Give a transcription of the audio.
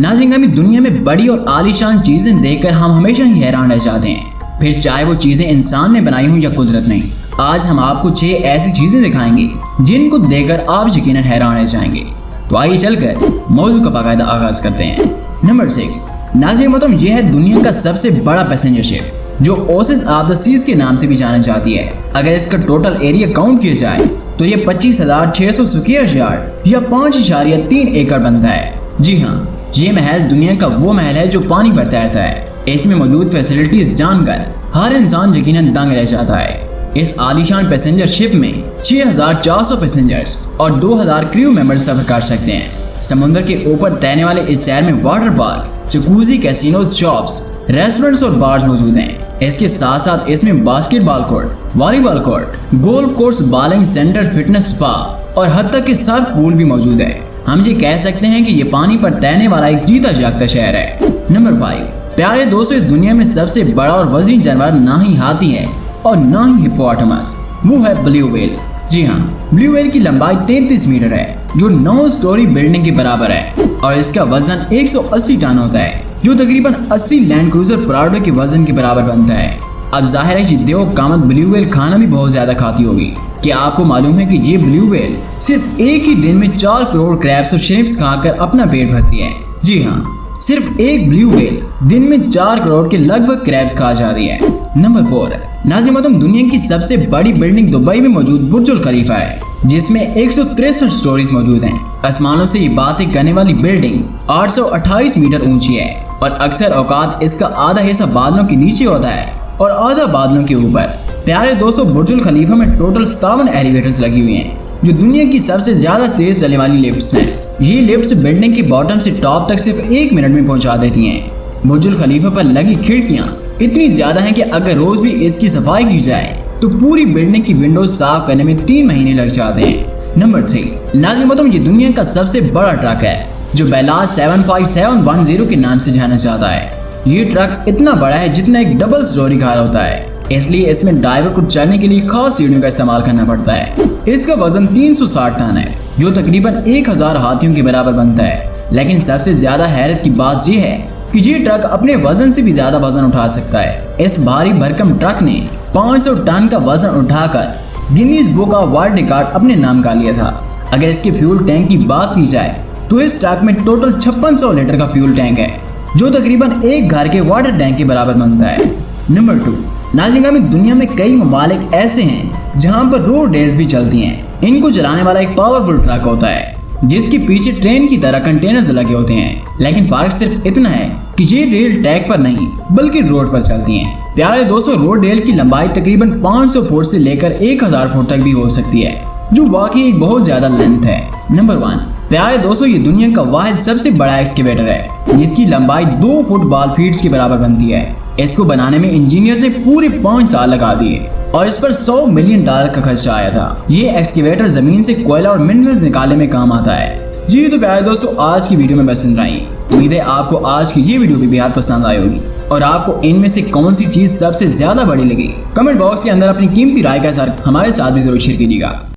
नाज़रीन, हमें दुनिया में बड़ी और आलीशान चीजें देखकर हम हमेशा ही हैरान रह जाते हैं, फिर चाहे वो चीजें इंसान ने बनाई हों या कुदरत ने। आज हम आपको 6 ऐसी चीजें दिखाएंगे जिनको देखकर आप यकीनन हैरान रह जाएंगे। तो आइए चलकर मौजू का बाकायदा आगाज करते हैं। नंबर 6, नाज़रीन मोहतरम, यह है दुनिया का सबसे बड़ा पैसेंजर शिप जो ओसिस ऑफ द सीज के नाम से भी जाना जाती है। अगर इसका टोटल एरिया काउंट किया जाए तो ये 25,600 स्क्वायर यार्ड या 5.3 एकड़ बनता है। जी हाँ, ये महल दुनिया का वो महल है जो पानी पर तैरता है। इसमें मौजूद फैसिलिटीज जानकर हर इंसान यकीनन दंग रह जाता है। इस आलीशान पैसेंजर शिप में 6,400 पैसेंजर्स और 2,000 क्रू मेंबर्स सफर कर सकते हैं। समुद्र के ऊपर तैरने वाले इस शहर में water park, jacuzzi, casino, shops, restaurants और बार्स मौजूद हैं। इसके साथ साथ इसमें basketball court, volleyball court, golf course, bowling centre, fitness spa और हद तक के सर्फ पूल भी मौजूद है। हम ये कह सकते हैं कि ये पानी पर तैरने वाला एक जीता जागता शहर है। नंबर 5, प्यारे दोस्तों, इस दुनिया में सबसे बड़ा और वजीन जानवर ना ही हाथी है और ना ही हिप्पोपोटामस, वो है ब्लू व्हेल। जी हाँ, ब्लू व्हेल की लंबाई 33 मीटर है जो 9 स्टोरी बिल्डिंग के बराबर है और इसका वजन 180 टन होता है जो तकरीबन 80 लैंड क्रूजर प्राडो के वजन के बराबर बनता है। अब जाहिर है कि देव कामत ब्लू व्हेल खाना भी बहुत ज्यादा खाती होगी। क्या आपको मालूम है कि ये ब्लू व्हेल सिर्फ एक ही दिन में 4 करोड़ क्रैब्स और श्रिम्प्स खाकर अपना पेट भरती है। जी हाँ, सिर्फ एक ब्लू व्हेल दिन में 4 करोड़ के लगभग क्रैब्स खा जाती है। नंबर 4, नाज़रीन मोहतरम, दुनिया की सबसे बड़ी बिल्डिंग दुबई में मौजूद बुर्ज अल खलीफा है जिसमें 163 स्टोरीज मौजूद हैं। आसमानों से ये बातें करने वाली बिल्डिंग 828 मीटर ऊंची है और अक्सर औकात इसका आधा हिस्सा बादलों के नीचे होता है और आधा बादलों के ऊपर। प्यारे दोस्तों, बुर्ज अल खलीफा में टोटल 57 एलिवेटर्स लगी हुई हैं जो दुनिया की सबसे ज्यादा तेज चलने वाली लिफ्ट्स हैं। ये लिफ्ट्स बिल्डिंग के बॉटम से टॉप तक सिर्फ 1 मिनट में पहुंचा देती हैं। बुर्ज अल खलीफा पर लगी खिड़कियां इतनी ज्यादा हैं कि अगर रोज भी इसकी सफाई की जाए तो पूरी बिल्डिंग की विंडोज साफ करने में 3 महीने लग जाते हैं। नंबर 3, नाज़रीन मोहतरम, ये दुनिया का सबसे बड़ा ट्रक है जो बेलाज 75710 के नाम से जाना जाता है। ये ट्रक इतना बड़ा है जितना एक डबल स्टोरी कार होता है, इसलिए इसमें ड्राइवर को चढ़ने के लिए खास सीढ़ियों का इस्तेमाल करना पड़ता है। इसका वजन 360 टन है जो तकरीबन 1000 हाथियों के बराबर बनता है। लेकिन सबसे ज्यादा हैरत की बात यह है कि ये ट्रक अपने वजन से भी ज्यादा वजन उठा सकता है। इस भारी भरकम ट्रक ने 500 टन का वजन उठाकर Guinness book of world record अपने नाम का लिया था। अगर इसके फ्यूल टैंक की बात की जाए तो इस ट्रक में टोटल 5600 लीटर का फ्यूल टैंक है जो तकरीबन एक घर के वाटर टैंक के बराबर बनता है। नंबर 2, नाज़रीन में दुनिया में कई ममालिक ऐसे हैं जहां पर रोड रेल्स भी चलती हैं। इनको चलाने वाला एक पावरफुल ट्रक होता है जिसके पीछे ट्रेन की तरह कंटेनर्स लगे होते हैं, लेकिन फर्क सिर्फ इतना है कि ये रेल ट्रैक पर नहीं बल्कि रोड पर चलती हैं। प्यारे दोस्तों, रोड रेल की लंबाई तकरीबन 500 फुट से लेकर 1000 फुट तक भी हो सकती है जो वाकई एक बहुत ज्यादा लेंथ है। नंबर 1, प्यारे दोस्तों, ये दुनिया का वाहिद सबसे बड़ा एक्सकेवेटर है जिसकी लंबाई 2 फुटबॉल फीट के बराबर बनती है। इसको बनाने में इंजीनियर्स ने पूरे 5 साल लगा दिए और इस पर $100 मिलियन का खर्चा आया था। ये एक्सकेवेटर जमीन से कोयला और मिनरल्स निकालने में काम आता है। जी तो प्यारे दोस्तों, आज की वीडियो में बस इतना ही। उम्मीद है आपको आज की ये वीडियो भी बेहद पसंद आई होगी और आपको इनमें से कौन सी चीज सबसे ज्यादा बड़ी लगी। कमेंट बॉक्स के अंदर अपनी कीमती राय का इज़हार हमारे साथ भी जरूर शेयर कीजिएगा।